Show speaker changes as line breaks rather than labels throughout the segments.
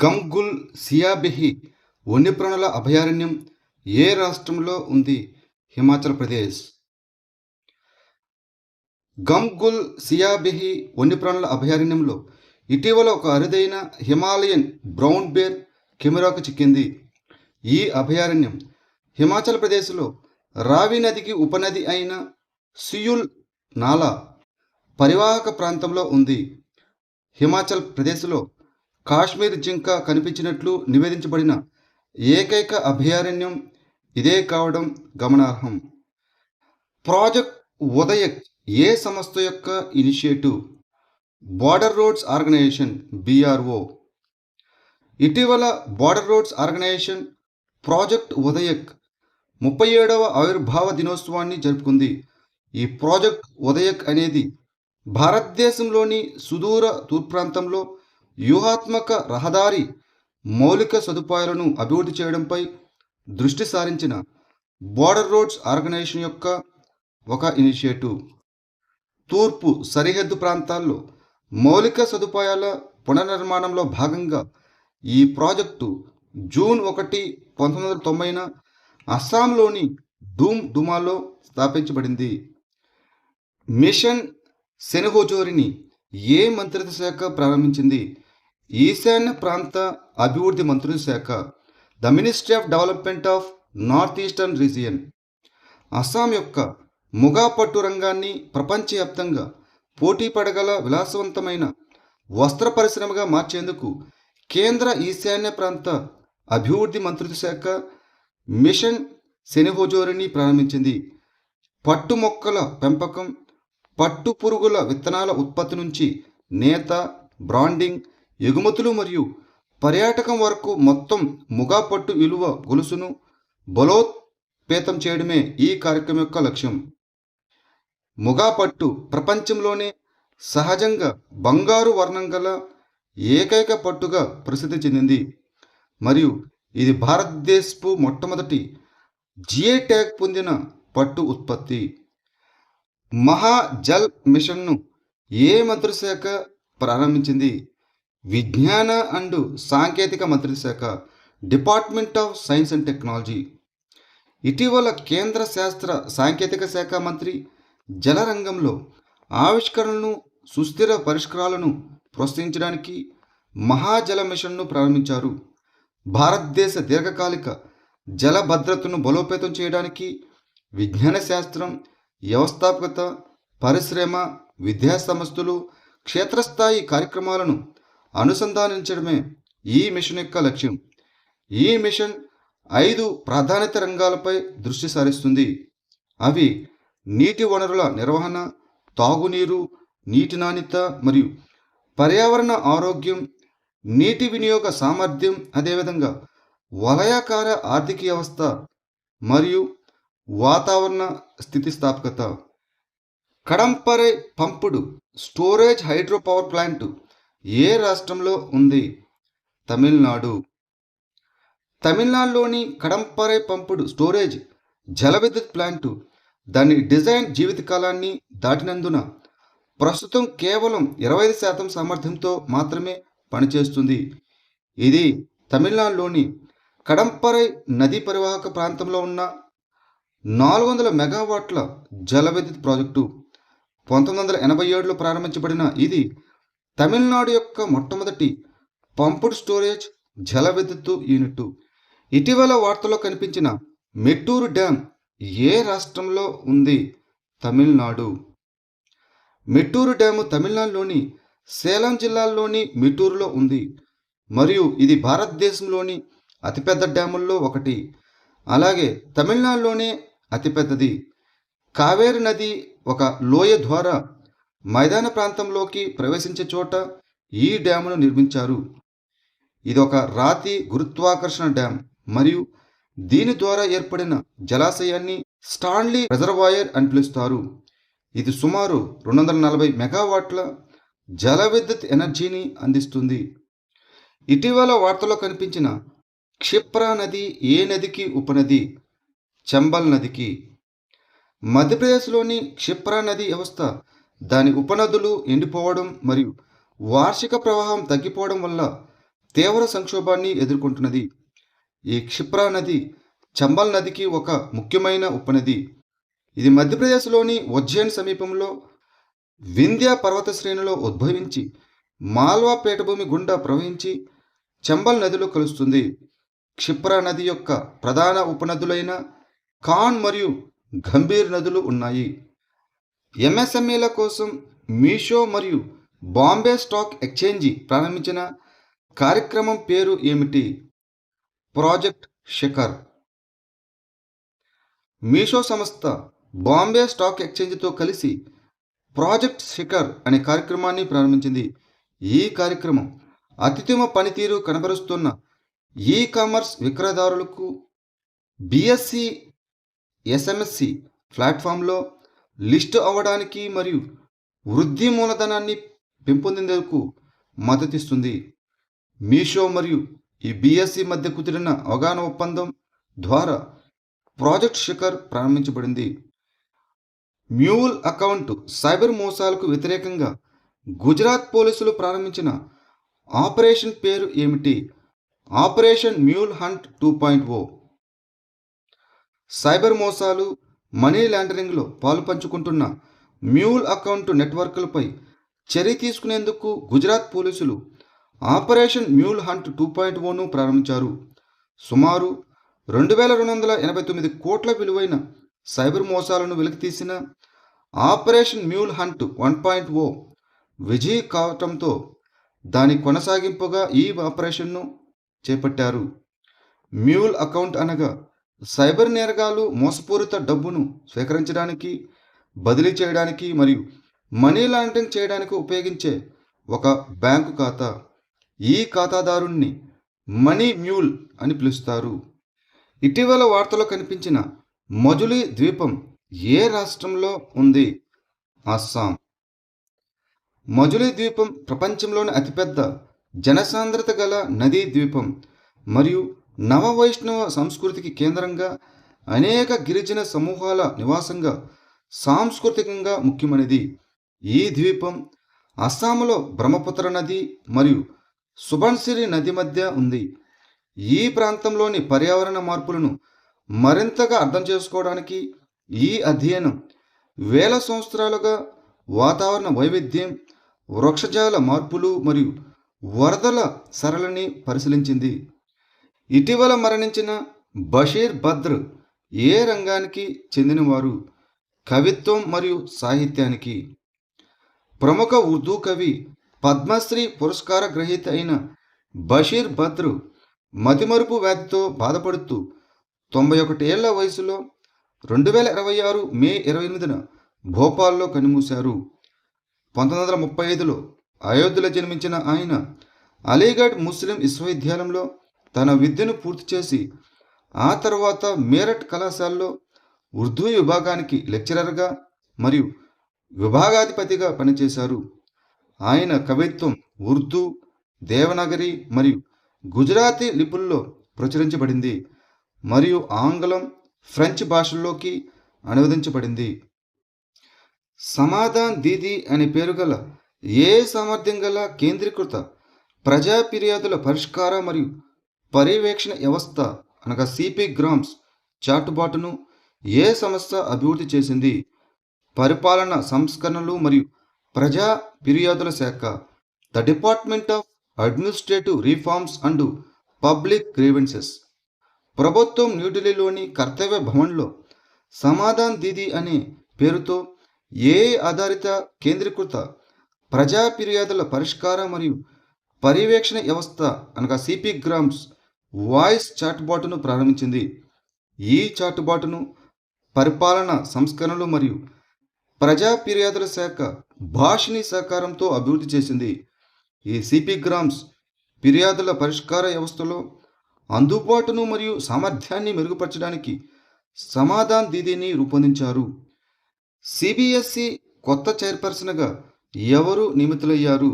గంగుల్ సియాబిహి వన్యప్రాణుల అభయారణ్యం ఏ రాష్ట్రంలో ఉంది? హిమాచల్ ప్రదేశ్. గంగుల్ సియాబిహి వన్యప్రాణుల అభయారణ్యంలో ఇటీవల ఒక అరుదైన హిమాలయన్ బ్రౌన్ బేర్ కెమెరాకు చిక్కింది. ఈ అభయారణ్యం హిమాచల్ ప్రదేశ్లో రావి నదికి ఉపనది అయిన సియుల్ నాలా పరివాహక ప్రాంతంలో ఉంది. హిమాచల్ ప్రదేశ్లో కాశ్మీర్ జింక కనిపించినట్లు నివేదించబడిన ఏకైక అభయారణ్యం ఇదే కావడం గమనార్హం. ప్రాజెక్ట్ ఉదయక్ ఏ సంస్థ యొక్క initiative? Border roads organisation BRO. ఇటీవల border roads organisation project Udayak 37వ ఆవిర్భావ దినోత్సవాన్ని జరుపుకుంది. ఈ ప్రాజెక్ట్ ఉదయక్ అనేది భారతదేశంలోని సుదూర తూర్పు ప్రాంతంలో వ్యూహాత్మక రహదారి మౌలిక సదుపాయాలను అభివృద్ధి చేయడంపై దృష్టి సారించిన బార్డర్ రోడ్స్ ఆర్గనైజేషన్ యొక్క ఒక ఇనిషియేటివ్. తూర్పు సరిహద్దు ప్రాంతాల్లో మౌలిక సదుపాయాల పునర్నిర్మాణంలో భాగంగా ఈ ప్రాజెక్టు జూన్ 1, 1990న అస్సాంలోని డుమాలో స్థాపించబడింది. మిషన్ సెన్హోజోరిని ఏ మంత్రిత్వ శాఖ ప్రారంభించింది? ఈశాన్య ప్రాంత అభివృద్ధి మంత్రిత్వ శాఖ, the ministry of development of north eastern region. Assam యొక్క ముగా పట్టు రంగాన్ని ప్రపంచవ్యాప్తంగా పోటీ పడగల విలాసవంతమైన వస్త్ర పరిశ్రమగా మార్చేందుకు కేంద్ర ఈశాన్య ప్రాంత అభివృద్ధి మంత్రిత్వ శాఖ మిషన్ సెన్హోజోరిని ప్రారంభించింది. పట్టు మొక్కల పెంపకం, పట్టు పురుగుల విత్తనాల ఉత్పత్తి నుంచి నేత, బ్రాండింగ్, ఎగుమతులు మరియు పర్యాటకం వరకు మొత్తం ముగా పట్టు విలువ గొలుసును బలోపేతం చేయడమే ఈ కార్యక్రమం యొక్క లక్ష్యం. ముగా పట్టు ప్రపంచంలోనే సహజంగా బంగారు వర్ణం గల ఏకైక పట్టుగా ప్రసిద్ధి చెందింది మరియు ఇది భారతదేశపు మొట్టమొదటి GI ట్యాగ్ పొందిన పట్టు ఉత్పత్తి. మహాజల్ మిషన్ను ఏ మంత్రిత్వ శాఖ ప్రారంభించింది? విజ్ఞాన అండ్ సాంకేతిక మంత్రిత్వ శాఖ, department of science and technology. ఇటీవల కేంద్ర శాస్త్ర సాంకేతిక శాఖ మంత్రి జల రంగంలో ఆవిష్కరణలను, సుస్థిర పరిష్కారాలను ప్రోత్సహించడానికి మహాజల మిషన్ను ప్రారంభించారు. భారతదేశ దీర్ఘకాలిక జల భద్రతను బలోపేతం చేయడానికి విజ్ఞాన శాస్త్రం, వ్యవస్థాపకత, పరిశ్రమ, విద్యా సంస్థలు, క్షేత్రస్థాయి కార్యక్రమాలను అనుసంధానించడమే ఈ మిషన్ యొక్క లక్ష్యం. ఈ మిషన్ 5 ప్రాధాన్యత రంగాలపై దృష్టి సారిస్తుంది. అవి నీటి వనరుల నిర్వహణ, తాగునీరు, నీటి నాణ్యత మరియు పర్యావరణ ఆరోగ్యం, నీటి వినియోగ సామర్థ్యం, అదేవిధంగా వలయాకార ఆర్థిక వ్యవస్థ మరియు వాతావరణ స్థితిస్థాపకత. Kadamparai pumped storage hydro power plant ఏ రాష్ట్రంలో ఉంది? తమిళనాడు. తమిళనాడులోని కడంపరై పంప్డ్ స్టోరేజ్ జల విద్యుత్ ప్లాంటు దాని డిజైన్ జీవితకాలాన్ని దాటినందున ప్రస్తుతం కేవలం 25% సామర్థ్యంతో మాత్రమే పనిచేస్తుంది. ఇది తమిళనాడులోని కడంపరై నదీ పరివాహక ప్రాంతంలో ఉన్న 400 మెగావాట్ల జల విద్యుత్ ప్రాజెక్టు. 1987లో ప్రారంభించబడిన ఇది తమిళనాడు యొక్క మొట్టమొదటి పంప్డ్ స్టోరేజ్ జల విద్యుత్ యూనిట్. ఇటీవల వార్తల్లో కనిపించిన మెట్టూరు డ్యామ్ ఏ రాష్ట్రంలో ఉంది? తమిళనాడు. మెట్టూరు డ్యాము తమిళనాడులోని సేలం జిల్లాలోని మెట్టూరులో ఉంది మరియు ఇది భారతదేశంలోని అతిపెద్ద డ్యాముల్లో ఒకటి. అలాగే తమిళనాడులోనే అతిపెద్దది. కావేరి నది ఒక లోయ ద్వారా మైదాన ప్రాంతంలోకి ప్రవేశించే చోట ఈ డ్యామును నిర్మించారు. ఇది ఒక రాతి గురుత్వాకర్షణ డ్యామ్ మరియు దీని ద్వారా ఏర్పడిన జలాశయాన్ని స్టాన్లీ రిజర్వాయర్ అని పిలుస్తారు. ఇది సుమారు 240 మెగావాట్ల జల విద్యుత్ ఎనర్జీని అందిస్తుంది. ఇటీవల వార్తలో కనిపించిన క్షిప్రా నది ఏ నదికి ఉపనది? చంబల్ నదికి. మధ్యప్రదేశ్లోని క్షిప్రా నది వ్యవస్థ దాని ఉపనదులు ఎండిపోవడం మరియు వార్షిక ప్రవాహం తగ్గిపోవడం వల్ల తీవ్ర సంక్షోభాన్ని ఎదుర్కొంటున్నది. ఈ క్షిప్రా నది చంబల్ నదికి ఒక ముఖ్యమైన ఉపనది. ఇది మధ్యప్రదేశ్లోని ఉజ్జయిన్ సమీపంలో వింధ్య పర్వత శ్రేణిలో ఉద్భవించి మాల్వా పీఠభూమి గుండా ప్రవహించి చంబల్ నదిలో కలుస్తుంది. క్షిప్రా నది యొక్క ప్రధాన ఉపనదులైన కాన్ మరియు గంభీర్ నదులు ఉన్నాయి. ఎంఎస్ఎంఈల కోసం మీషో మరియు బాంబే స్టాక్ ఎక్స్చేంజి ప్రారంభించిన కార్యక్రమం పేరు ఏమిటి? ప్రాజెక్ట్ శిఖర్. మీషో సంస్థ బాంబే స్టాక్ ఎక్స్చేంజ్తో కలిసి ప్రాజెక్ట్ శిఖర్ అనే కార్యక్రమాన్ని ప్రారంభించింది. ఈ కార్యక్రమం అత్యుత్తమ పనితీరు కనబరుస్తున్న ఈ కామర్స్ విక్రయదారులకు బిఎస్సి ఎస్ఎంఎస్సి ప్లాట్ఫామ్లో లిస్టు అవ్వడానికి మరియు వృద్ధి మూలధనాన్ని పెంపొందేందుకు మద్దతిస్తుంది. మీషో మరియు ఈ బిఎస్సి మధ్య కుదిరిన అవగాహన ఒప్పందం ద్వారా ప్రాజెక్ట్ శిఖర్ ప్రారంభించబడింది. మ్యూల్ అకౌంట్ సైబర్ మోసాలకు వ్యతిరేకంగా గుజరాత్ పోలీసులు ప్రారంభించిన ఆపరేషన్ పేరు ఏమిటి? Operation mule hunt 2.0. సైబర్ మోసాలు, మనీ లాండరింగ్లో పాలుపంచుకుంటున్న మ్యూల్ అకౌంట్ నెట్వర్క్లపై చర్య తీసుకునేందుకు గుజరాత్ పోలీసులు ఆపరేషన్ మ్యూల్ హంట్ 2.0ను ప్రారంభించారు. సుమారు 2289 కోట్ల విలువైన సైబర్ మోసాలను వెలికితీసిన ఆపరేషన్ మ్యూల్ హంట్ 1.0 విజయ్ కావటంతో దాని కొనసాగింపుగా ఈ ఆపరేషన్ను చేపట్టారు. మ్యూల్ అకౌంట్ అనగా సైబర్ నేరగాలు మోసపూరిత డబ్బును స్వీకరించడానికి, బదిలీ చేయడానికి మరియు మనీ లాండరింగ్ చేయడానికి ఉపయోగించే ఒక బ్యాంకు ఖాతా. ఈ ఖాతాదారుణ్ణి మనీ మ్యూల్ అని పిలుస్తారు. ఇటీవల వార్తలో కనిపించిన మజులీ ద్వీపం ఏ రాష్ట్రంలో ఉంది? అస్సాం. మజులీ ద్వీపం ప్రపంచంలోని అతిపెద్ద జనసాంద్రత గల నదీ ద్వీపం మరియు నవవైష్ణవ సంస్కృతికి కేంద్రంగా, అనేక గిరిజన సమూహాల నివాసంగా, సాంస్కృతికంగా ముఖ్యమైనది. ఈ ద్వీపం అస్సాంలో బ్రహ్మపుత్ర నది మరియు సుబన్సిరి నది మధ్య ఉంది. ఈ ప్రాంతంలోని పర్యావరణ మార్పులను మరింతగా అర్థం చేసుకోవడానికి ఈ అధ్యయనం వేల సంవత్సరాలుగా వాతావరణ వైవిధ్యం, వృక్షజాల మార్పులు మరియు వరదల సరళిని పరిశీలించింది. ఇటీవల మరణించిన బషీర్ బద్ర్ ఏ రంగానికి చెందినవారు? కవిత్వం మరియు సాహిత్యానికి. ప్రముఖ ఉర్దూ కవి, పద్మశ్రీ పురస్కార గ్రహీత అయిన బషీర్ బద్ర్ మతిమరుపు వ్యాధితో బాధపడుతూ 91 ఏళ్ల వయసులో 2026 మే 28న భోపాల్లో కన్నుమూశారు. 1935లో అయోధ్యలో జన్మించిన ఆయన అలీగఢ్ ముస్లిం విశ్వవిద్యాలయంలో తన విద్యను పూర్తి చేసి ఆ తర్వాత మీరట్ కళాశాలలో ఉర్దూ విభాగానికి లెక్చరర్గా మరియు విభాగాధిపతిగా పనిచేశారు. ఆయన కవిత్వం ఉర్దూ, దేవనాగరి మరియు గుజరాతీ లిపుల్లో ప్రచురించబడింది మరియు ఆంగ్లం, ఫ్రెంచ్ భాషల్లోకి అనువదించబడింది. సమాధాన్ దీదీ అనే పేరు గల ఏ సామర్థ్యం గల కేంద్రీకృత ప్రజా ఫిర్యాదుల పరిష్కార మరియు పర్యవేక్షణ వ్యవస్థ అనగా సిపి గ్రామ్స్ చాటుబాటును ఏ సంస్థ అభివృద్ధి చేసింది? పరిపాలన సంస్కరణలు మరియు ప్రజా ఫిర్యాదుల శాఖ, the department of administrative reforms and public grievances. ప్రభుత్వం న్యూఢిల్లీలోని కర్తవ్య భవన్లో సమాధాన్ దీదీ అనే పేరుతో ఏఐ ఆధారిత కేంద్రీకృత ప్రజా ఫిర్యాదుల పరిష్కార మరియు పర్యవేక్షణ వ్యవస్థ అనగా సిపి గ్రామ్స్ వాయిస్ చాట్బాట్ను ప్రారంభించింది. ఈ చాట్బాట్ను పరిపాలన సంస్కరణలు మరియు ప్రజా ఫిర్యాదుల శాఖ భాషిని సహకారంతో అభివృద్ధి చేసింది. ఈ సిపి గ్రామ్స్ ఫిర్యాదుల పరిష్కార వ్యవస్థలో అందుబాటును మరియు సామర్థ్యాన్ని మెరుగుపరచడానికి సమాధాన్ దీదీని రూపొందించారు. సిబిఎస్ఈ కొత్త చైర్పర్సన్గా ఎవరు నియమితులయ్యారు?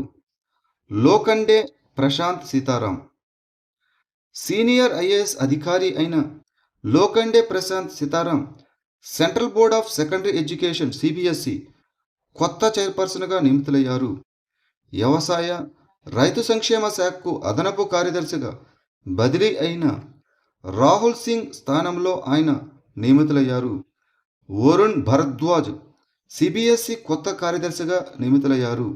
లోకండే ప్రశాంత్ సీతారాం. సీనియర్ ఐఏఎస్ అధికారి అయిన Lokhande Prashant Sitaram central board of secondary education CBSE కొత్త చైర్పర్సన్గా నియమితులయ్యారు. వ్యవసాయ రైతు సంక్షేమ శాఖకు అదనపు కార్యదర్శిగా బదిలీ అయిన రాహుల్ సింగ్ స్థానంలో ఆయన నియమితులయ్యారు. వరుణ్ భరద్వాజ్ సిబిఎస్ఈ కొత్త కార్యదర్శిగా నియమితులయ్యారు.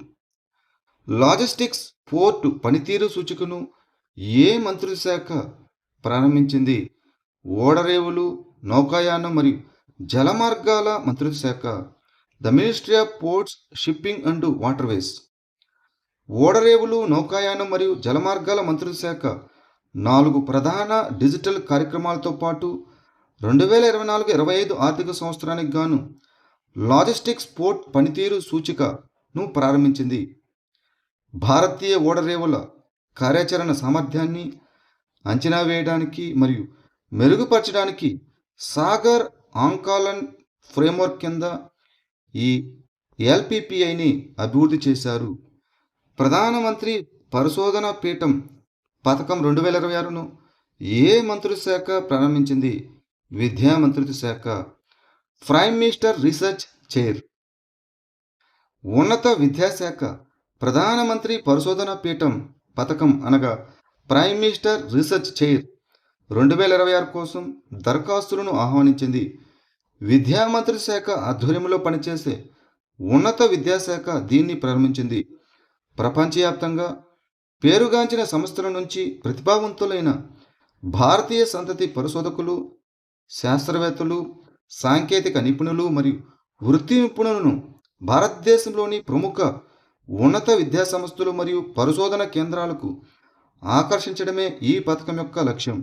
లాజిస్టిక్స్ పోర్టు పనితీరు సూచికను ఏ మంత్రిత్వ శాఖ ప్రారంభించింది? ఓడరేవులు, నౌకాయానం మరియు జలమార్గాల మంత్రిత్వ శాఖ. The ministry of ports, shipping and waterways. ఓడరేవులు, నౌకాయానం మరియు జలమార్గాల మంత్రిత్వ శాఖ 4 ప్రధాన డిజిటల్ కార్యక్రమాలతో పాటు 2024-25 ఆర్థిక సంవత్సరానికి గాను లాజిస్టిక్స్ పోర్ట్ పనితీరు సూచికను ప్రారంభించింది. భారతీయ ఓడరేవుల కార్యాచరణ సామర్థ్యాన్ని అంచనా వేయడానికి మరియు మెరుగుపరచడానికి సాగర్ ఆంకాలన్ ఫ్రేమ్వర్క్ కింద ఈ ఎల్పిపిఐని అభివృద్ధి చేశారు. ప్రధానమంత్రి పరిశోధన పీఠం పథకం 2026ను ఏ మంత్రిత్వ శాఖ ప్రారంభించింది? విద్యా మంత్రిత్వ శాఖ. Prime minister research chair. ఉన్నత విద్యాశాఖ ప్రధానమంత్రి పరిశోధన పీఠం పథకం అనగా ప్రైమ్ మినిస్టర్ రీసెర్చ్ చైర్ 2026 కోసం దరఖాస్తులను ఆహ్వానించింది. విద్యా మంత్రిత్వ శాఖ ఆధ్వర్యంలో పనిచేసే ఉన్నత విద్యాశాఖ దీన్ని ప్రారంభించింది. ప్రపంచవ్యాప్తంగా పేరుగాంచిన సంస్థల నుంచి ప్రతిభావంతులైన భారతీయ సంతతి పరిశోధకులు, శాస్త్రవేత్తలు, సాంకేతిక నిపుణులు మరియు వృత్తి నిపుణులను భారతదేశంలోని ప్రముఖ ఉన్నత విద్యా సంస్థలు మరియు పరిశోధన కేంద్రాలకు ఆకర్షించడమే ఈ పథకం యొక్క లక్ష్యం.